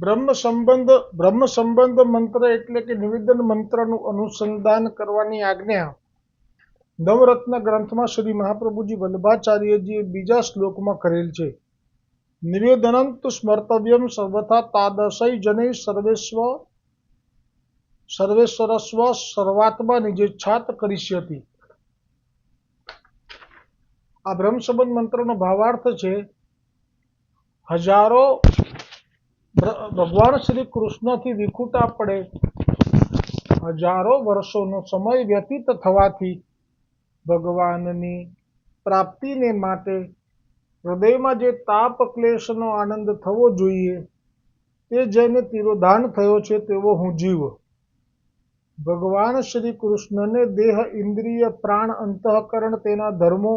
બ્રહ્મ સંબંધ મંત્ર એટલે કે નિવેદન મંત્રનું અનુસંધાન કરવાની આજ્ઞા નવરત્ન ગ્રંથમાં શ્રી મહાપ્રભુજી વલ્લભાચાર્યજીએ બીજા શ્લોકમાં કરેલ છે. નિવેદનંત સ્મર્તવ્યમ સર્વથા તાદશૈ જનૈ સર્વેશ્વરસ્વ સર્વાત્મા નિજેચ્છાત કરિષ્યતિ. આ બ્રહ્મ સંબંધ મંત્રનો ભાવાર્થ છે, હજારો ભગવાન શ્રી કૃષ્ણથી વિખૂટા પડે હજારો વર્ષોનો સમય વ્યતીત થવાથી ભગવાનની પ્રાપ્તિને માટે હૃદયમાં જે તાપ ક્લેશનો આનંદ થવો જોઈએ તે જેને તિરોધાન થયો છે તેવો હું જીવ. ભગવાન શ્રી કૃષ્ણને દેહ, ઇન્દ્રિય, પ્રાણ, અંતઃકરણ, તેના ધર્મો,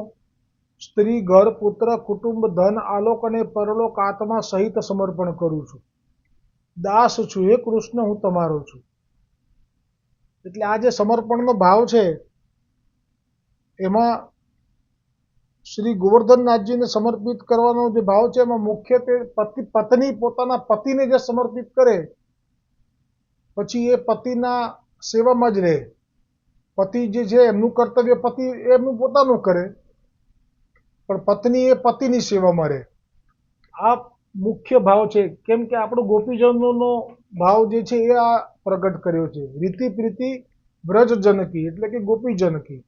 સ્ત્રી, ઘર, પુત્ર, કુટુંબ, ધન, આલોક અને પરલોક આત્મા સહિત સમર્પણ કરું છું. દાસ છું, હે કૃષ્ણ, હું તમારો છું. એટલે આ જે સમર્પણનો ભાવ છે એમાં શ્રી ગોવર્ધનનાથજીને સમર્પિત કરવાનો જે ભાવ છે એમાં મુખ્યત્વે પત્ની પોતાના પતિને જે સમર્પિત કરે પછી એ પતિના સેવામાં જ રહે. પતિ જે છે એમનું કર્તવ્ય પતિ એમનું પોતાનું કરે, પણ પત્ની એ પતિની સેવામાં રહે. આ મુખ્ય ભાવ છે. કેમ કે આપણો ગોપીજનોનો ભાવ જે છે એ આ પ્રગટ કર્યો છે. રીતિ પ્રીતિ વ્રજ જનકી એટલે કે ગોપી જનકી.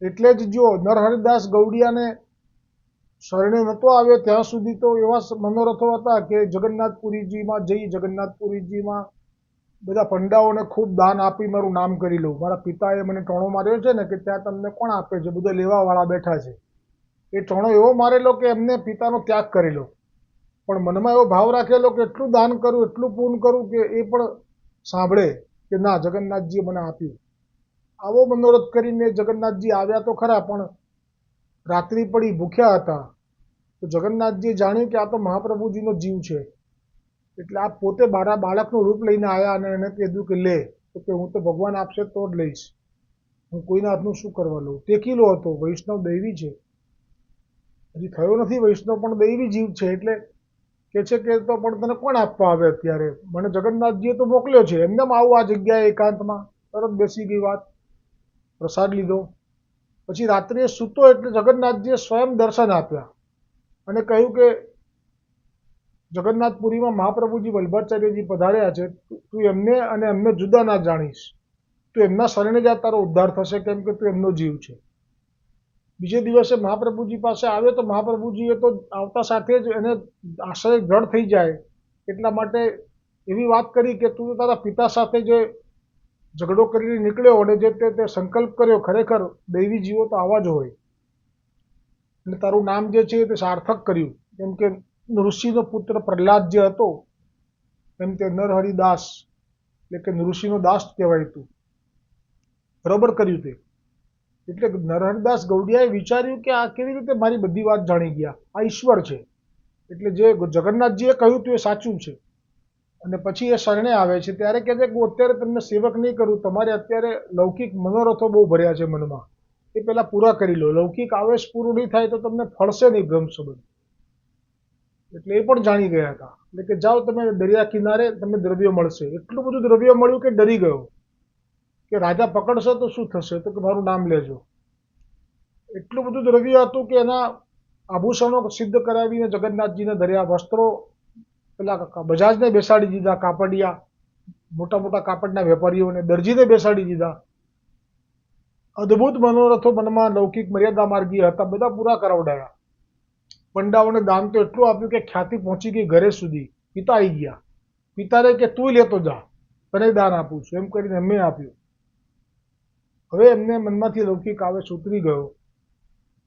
એટલે જ જો નરહરિદાસ ગૌડિયાને શરણે નહોતો આવ્યો ત્યાં સુધી તો એવા મનોરથો હતા કે જગન્નાથપુરીજીમાં જગન્નાથપુરીજીમાં બધા પંડાઓને ખૂબ દાન આપી મારું નામ કરી લઉં. મારા પિતાએ મને ટોણો માર્યો છે ને કે ત્યાં તમને કોણ આપે છે, બધા લેવાવાળા બેઠા છે. એ ટોણો એવો મારેલો કે એમને પિતાનો ત્યાગ કરેલો, પણ મનમાં એવો ભાવ રાખેલો કે એટલું દાન કરું, એટલું પૂર્ણ કરું કે એ પણ સાંભળે કે ના, જગન્નાથજીએ મને આપ્યું. આવો મનોરથ કરીને જગન્નાથજી આવ્યા તો ખરા, પણ રાત્રિ પડી, ભૂખ્યા હતા. તો જગન્નાથજીએ જાણ્યું કે આ તો મહાપ્રભુજીનો જીવ છે, એટલે આ પોતે બાળકનું રૂપ લઈને આવ્યા અને એને કીધું કે લે, તો કે હું તો ભગવાન આપશે તો જ લઈશ, હું કોઈના હાથનું શું કરવા લઉં. ટેકીલો હતો, વૈષ્ણવ દૈવી છે, હજી થયો નથી વૈષ્ણવ પણ દૈવી જીવ છે. એટલે કે છે કે તો પણ તને કોણ આપવા આવે અત્યારે, મને જગન્નાથજીએ તો મોકલ્યો છે, એમને આવું આ જગ્યાએ એકાંતમાં. તરત બેસી ગઈ વાત, પ્રસાદ લીધો. પછી રાત્રે સૂતો એટલે જગન્નાથજીએ સ્વયં દર્શન આપ્યા અને કહ્યું કે જગન્નાથપુરીમાં મહાપ્રભુજી વલ્લભાચાર્યજી પધાર્યા છે, તું એમને અને એમને જુદા ના જાણીશ, તું એમના શરણે જા, તારો ઉદ્ધાર થશે, કેમ કે તું એમનો જીવ છે. બીજે દિવસે મહાપ્રભુજી પાસે આવ્યો તો મહાપ્રભુજીએ તો આવતા સાથે જ એને આશ્રય દ્રઢ થઈ જાય એટલા માટે એવી વાત કરી કે તું તારા પિતા સાથે જે ઝઘડો કરીને નીકળ્યો અને જે તે સંકલ્પ કર્યો, ખરેખર દૈવી જીવો તો આવા જ હોય, અને તારું નામ જે છે તે સાર્થક કર્યું. કેમ કે ઋષિનો પુત્ર પ્રહલાદ જે હતો એમ તે નરહરિદાસ એટલે કે ઋષિનો દાસ કહેવાય તું, બરોબર કર્યું તે. એટલે નરહરિદાસ ગૌડિયાએ વિચાર્યું કે આ કેવી રીતે મારી બધી વાત જાણી ગયા, આ ઈશ્વર છે. એટલે જે જગન્નાથજીએ કહ્યું હતું એ સાચું છે. અને પછી એ શરણે આવે છે ત્યારે કહે છે કે હું અત્યારે તમને સેવક નહીં કરું, તમારે અત્યારે લૌકિક મનોરથો બહુ ભર્યા છે મનમાં, એ પહેલાં પૂરા કરી લો. લૌકિક આવેશ પૂરું નહીં થાય તો તમને ફળશે નહીં બ્રહ્મ સંબંધ. એટલે એ પણ જાણી ગયા હતા. એટલે કે જાઓ તમે દરિયા કિનારે, તમને દ્રવ્ય મળશે. એટલું બધું દ્રવ્ય મળ્યું કે ડરી ગયો કે રાજા પકડશે તો શું થશે, તો કે મારું નામ લેજો. એટલું બધું દ્રવ્ય હતું કે એના આભૂષણો સિદ્ધ કરાવીને જગન્નાથજીને ધર્યા, વસ્ત્રો પેલા બજાજને બેસાડી દીધા, કાપડિયા મોટા મોટા કાપડના વેપારીઓને, દરજીને બેસાડી દીધા. અદ્ભુત મનોરથો મનમાં લૌકિક મર્યાદા માર્ગી હતા, બધા પૂરા કરાવડાયા. પંડાઓને દાન તો એટલું આપ્યું કે ખ્યાતિ પહોંચી ગઈ ઘરે સુધી. પિતા આવી ગયા, પિતાને કે તું લેતો જા, તને દાન આપું છું, એમ કરીને એમને આપ્યું. હવે એમને મનમાંથી લૌકિક આવેશ ઉતરી ગયો.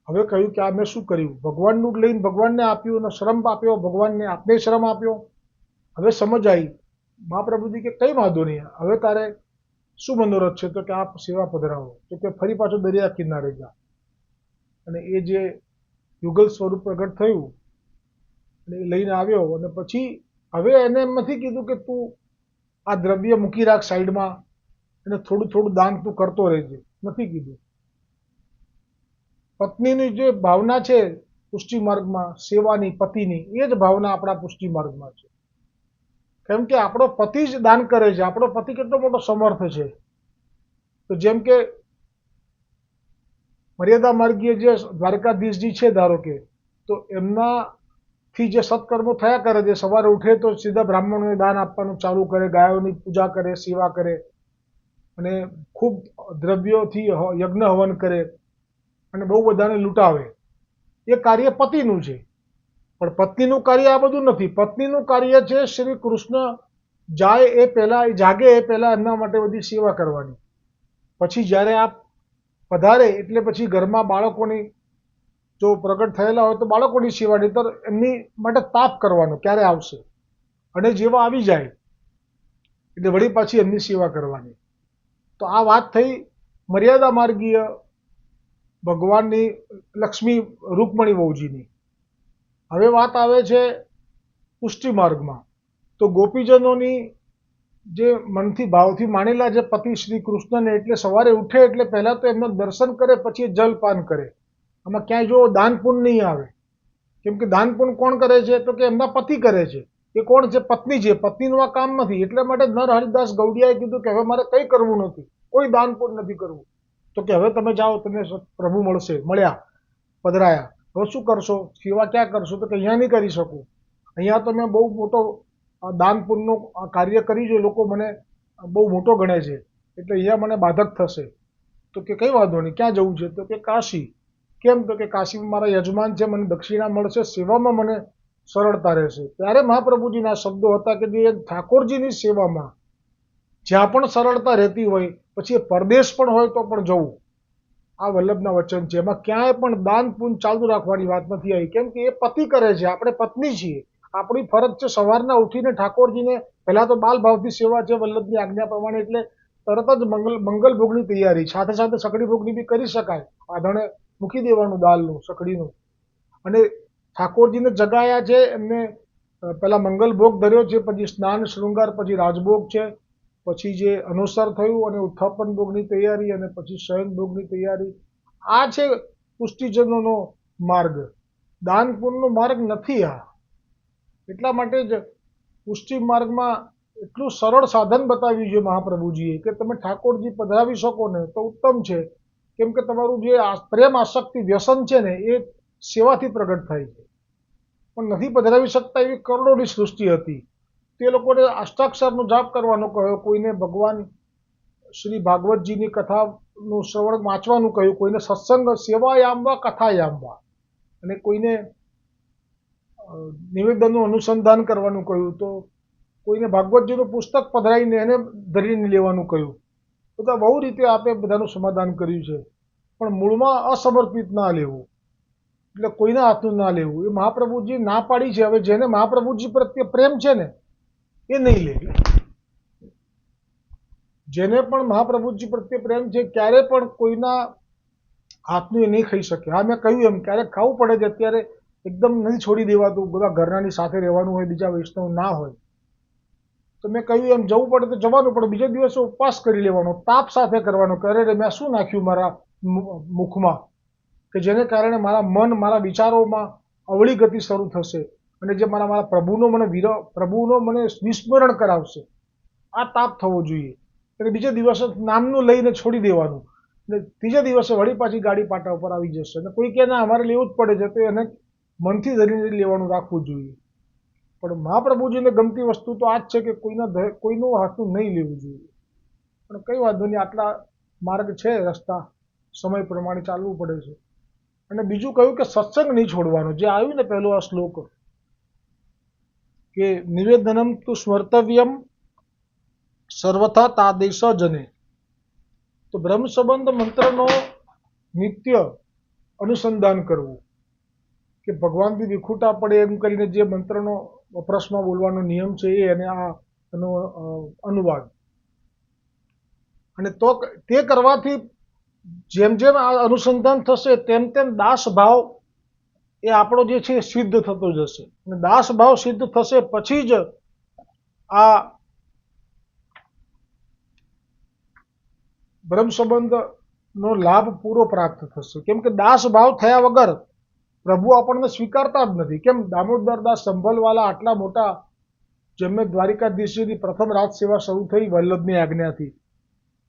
હવે કહ્યું કે આ મેં શું કર્યું, ભગવાનનું લઈને ભગવાનને આપ્યું અને શ્રમ આપ્યો ભગવાનને, આપને શ્રમ આપ્યો. હવે સમજ આવી. મહાપ્રભુજી કે કંઈ વાંધો નહીં, હવે તારે શું મનોરથ છે, તો કે આપ સેવા પધરાવો, તો કે ફરી પાછો દરિયા કિનારે જા. અને એ જે યુગલ સ્વરૂપ પ્રગટ થયું અને એ લઈને આવ્યો. અને પછી હવે એને એમ નથી કીધું કે તું આ દ્રવ્ય મૂકી રાખ સાઈડમાં અને થોડું થોડું દાન તું કરતો રહેજે, નથી કીધું. પત્નીની જે ભાવના છે પુષ્ટિ માર્ગમાં સેવાની, પતિની, એ જ ભાવના આપણા પુષ્ટિ માર્ગમાં છે. કેમ કે આપણો પતિ જ દાન કરે છે. આપણો પતિ કેટલો મોટો સમર્થ છે. તો જેમ કે મર્યાદા માર્ગીય જે દ્વારકાધીશજી છે ધારો કે, તો એમનાથી જે સત્કર્મો થયા કરે છે, સવારે ઉઠે તો સીધા બ્રાહ્મણોને દાન આપવાનું ચાલુ કરે, ગાયોની પૂજા કરે, સેવા કરે અને ખૂબ દ્રવ્યોથી યજ્ઞ હવન કરે અને બહુ બધાને લૂંટાવે. એ કાર્ય પતિનું છે. પણ પત્નીનું કાર્ય આ બધું નથી. પત્નીનું કાર્ય છે શ્રી કૃષ્ણ જાય એ પહેલા, એ જાગે એ પહેલા એમના માટે બધી સેવા કરવાની. પછી જ્યારે આપ પધારે એટલે પછી ઘરમાં બાળકોની જો પ્રગટ થયેલા હોય તો બાળકોની સેવા, નહીંતર એમની માટે તાપ કરવાનો ક્યારે આવશે, અને જેવા આવી જાય એટલે વળી પાછી એમની સેવા કરવાની. તો આ વાત થઈ મર્યાદા માર્ગીય ભગવાનની, લક્ષ્મી રૂકમણી વહુજીની. હવે વાત આવે છે પુષ્ટિ માર્ગમાં. તો ગોપીજનોની જે મનથી ભાવથી માનેલા જે પતિ શ્રી કૃષ્ણને, એટલે સવારે ઉઠે એટલે પહેલા તો એમના દર્શન કરે, પછી જલપાન કરે. આમાં ક્યાંય જો દાન પુણ્ય નહીં આવે. કેમ કે દાન પુણ્ય કોણ કરે છે? તો કે એમના પતિ કરે છે. એ કોણ છે? પત્ની છે. પત્નીનું આ કામ નથી. એટલા માટે નર હરિદાસ ગૌડિયાએ કીધું કે હવે મારે કંઈ કરવું નથી, કોઈ દાન પુણ્ય નથી કરવું. તો કે હવે તમે જાઓ, તમને પ્રભુ મળ્યા, પધરાયા. હવે શું કરશો? સેવા ક્યાં કરશો? તો કે અહીંયા નહીં કરી શકું. અહીંયા તો મેં બહુ મોટો દાન પુણ્યનું કાર્ય કરી છે, લોકો મને બહુ મોટો ગણે છે, એટલે અહીંયા મને બાધક થશે. તો કે કંઈ વાંધો નહીં, ક્યાં જવું છે? તો કે કાશી. કેમ? તો કે કાશીમાં મારા યજમાન છે, મને દક્ષિણા મળશે, સેવામાં મને સરળતા રહેશે. ત્યારે મહાપ્રભુજીના શબ્દો હતા કે જે ઠાકોરજીની સેવામાં જ્યાં પણ સરળતા રહેતી હોય, પછી એ પરદેશ પણ હોય તો પણ જવું. આ વલ્લભના વચન છે. એમાં ક્યાંય પણ દાન પુણ્ય ચાલુ રાખવાની વાત નથી આવી. કેમ કે એ પતિ કરે છે, આપણે પત્ની છીએ. આપણી ફરજ છે સવારના ઉઠીને ઠાકોરજીને પહેલાં તો બાલ ભાવથી સેવા છે વલ્લભની આજ્ઞા પ્રમાણે, એટલે તરત જ મંગલ ભોગની તૈયારી. સાથે સાથે સકડી ભોગની બી કરી શકાય. આધણે મૂકી દેવાનું દાલનું, સકડીનું. અને ઠાકોરજીને જગાયા છે, એમને પહેલાં મંગલ ભોગ ધર્યો છે, પછી સ્નાન શૃંગાર, પછી રાજભોગ છે, પછી જે અનુસર થયું અને ઉત્થાપન ભોગની તૈયારી, અને પછી શયન ભોગની તૈયારી. આ છે પુષ્ટિજનોનો માર્ગ. દાન પુણ્યનો માર્ગ નથી આ. એટલા માટે જ પુષ્ટિ માર્ગમાં એટલું સરળ સાધન બતાવ્યું છે મહાપ્રભુજીએ કે તમે ઠાકોરજી પધરાવી શકો ને તો ઉત્તમ છે. કેમ કે તમારું જે પ્રેમ આસક્તિ વ્યસન છે ને, એ સેવાથી પ્રગટ થાય છે. પણ નથી પધરાવી શકતા એવી કરોડોની સૃષ્ટિ હતી. તે લોકોને અષ્ટાક્ષરનો જાપ કરવાનો કહ્યો, કોઈને ભગવાન શ્રી ભાગવતજીની કથાનું શ્રવણ વાંચવાનું કહ્યું, કોઈને સત્સંગ સેવાયામવા કથાયામવા, અને કોઈને નિવેદનનું અનુસંધાન કરવાનું કહ્યું, તો કોઈને ભાગવતજીનું પુસ્તક પધરાવીને એને ધરીને લેવાનું કહ્યું. બધા બહુ રીતે આપે બધાનું સમાધાન કર્યું છે. પણ મૂળમાં અસમર્પિત ના લેવું, એટલે કોઈના હાથનું ના લેવું. એ મહાપ્રભુજી ના પાડી છે. હવે જેને મહાપ્રભુજી પ્રત્યે પ્રેમ છે ને, એ નહીં લે. જેને પણ મહાપ્રભુજી પ્રત્યે પ્રેમ છે, ક્યારે પણ કોઈના હાથનું એ નહીં ખાઈ શકે. હા, મેં કહ્યું એમ ક્યારેક ખાવું પડે છે. અત્યારે એકદમ નથી છોડી દેવાતું, બધા ઘરનાની સાથે રહેવાનું હોય, બીજા વૈષ્ણવ ના હોય, તો મેં કહ્યું એમ જવું પડે તો જવાનું, પણ બીજા દિવસે ઉપવાસ કરી લેવાનો, તાપ સાથે કરવાનો. કરે મેં શું નાખ્યું મારા મુખમાં કે જેને કારણે મારા મન, મારા વિચારોમાં અવળી ગતિ શરૂ થશે, અને જે મારા પ્રભુનો મને વિસ્મરણ કરાવશે. આ તાપ થવો જોઈએ. એટલે બીજા દિવસે નામનું લઈને છોડી દેવાનું, અને ત્રીજા દિવસે વળી પાછી ગાડી પાટા ઉપર આવી જશે. અને કોઈ કે ના અમારે લેવું જ પડે છે, તો એને મનથી ધરીને લેવાનું રાખવું જોઈએ. પણ મહાપ્રભુજીને ગમતી વસ્તુ તો આ જ છે કે કોઈનું હાથનું નહીં લેવું જોઈએ. પણ કંઈ વાંધો નહીં, આટલા માર્ગ છે, રસ્તા સમય પ્રમાણે ચાલવું પડે છે. અને બીજું કહ્યું કે સત્સંગ નહીં છોડવાનો. જે આવ્યું ને પહેલો આ શ્લોક કે નિવેદનમ તુ સ્મર્તવ્યમ સર્વથા તાદેશ જને. તો બ્રહ્મ સંબંધ મંત્રનો નિત્ય અનુસંધાન કરવું, કે ભગવાનથી વિખૂટા પડે એમ કરીને જે મંત્રનો વપરાશમાં બોલવાનો નિયમ છે એ, અને આ એનો અનુવાદ. અને તો તે કરવાથી જેમ જેમ આ અનુસંધાન થશે તેમ તેમ દાસ ભાવ એ આપણો જે છે સિદ્ધ થતો જશે. અને દાસ ભાવ સિદ્ધ થશે પછી જ આ બ્રહ્મ સંબંધનો લાભ પૂરો પ્રાપ્ત થશે. કેમ કે દાસ ભાવ થયા વગર પ્રભુ આપણને સ્વીકારતા જ નથી. કેમ? દામોદરદાસ સંભલવાલા આટલા મોટા જેમને દ્વારિકાધીશની પ્રથમ રાજ સેવા શરૂ થઈ વલ્લભની આજ્ઞાથી,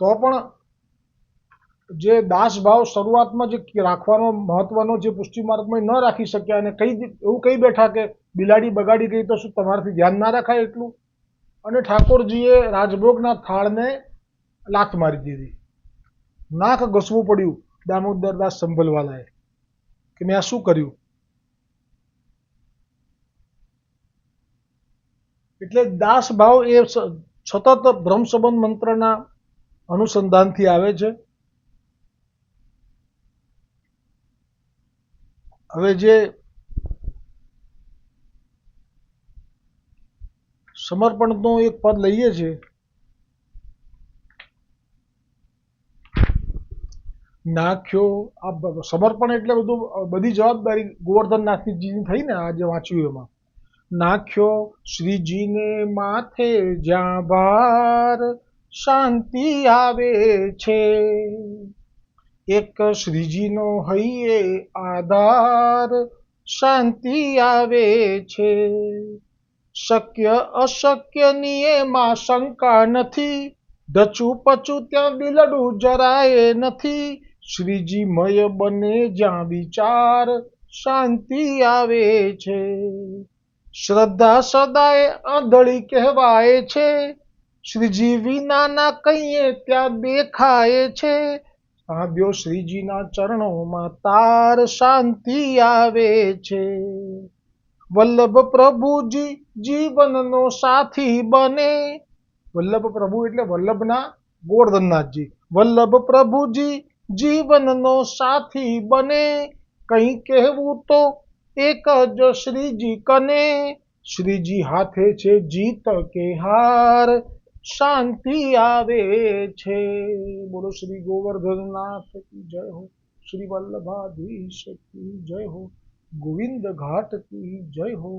તો પણ જે દાસભાવ શરૂઆતમાં જે રાખવાનો મહત્વનો જે પુષ્ટિ માર્ગમાં ન રાખી શક્યા અને એવું કહી બેઠા કે બિલાડી બગાડી ગઈ તો શું તમારાથી ધ્યાન ના રાખાય એટલું, અને ઠાકોરજીએ રાજભોગના થાળને લાત મારી દીધી. નાક ઘસવું પડ્યું દામોદરદાસ સંભલવાલાએ કે મેં આ શું કર્યું. એટલે દાસ ભાવ એ સતત બ્રહ્મ સંબંધ મંત્રના અનુસંધાનથી આવે છે. હવે જે સમર્પણનો એક પદ લઈએ છીએ, નાખ્યો આ સમર્પણ એટલે બધી જવાબદારી ગોવર્ધનનાથજીની થઈ ને આજે વાંચ્યું એમાં. નાખ્યો શ્રીજીને માથે જ્યાં ભાર શાંતિ આવે છે, એક શ્રીજીનો હૈયે આધાર શાંતિ આવે છે. શક્ય અશક્યની એમાં શંકા નથી, ડચું પચું ત્યાં બિલડું જરાય નથી. શ્રીજી મય બને જ્યાં વિચાર શાંતિ આવે છે. શ્રદ્ધા સદાય આંધળી કહેવાય છે, શ્રીજી વિનાના કહીએ ત્યાં દેખાય છે. સાંભળ્યો શ્રીજીના ચરણોમાં તાર શાંતિ આવે છે. વલ્લભ પ્રભુજી જીવનનો સાથી બને, વલ્લભ પ્રભુ એટલે વલ્લભના ગોવર્ધનનાથજી. વલ્લભ પ્રભુજી જીવનનો સાથી બને, કંઈ કહેવું તો એક જ શ્રીજી કને. શ્રીજી હાથે છે જીત કે હાર શાંતિ આવે છે. બોલો શ્રી ગોવર્ધનનાથ કી જય હો, શ્રી વલ્લભાધીશ કી જય હો, ગોવિંદ ઘાટ કી જય હો.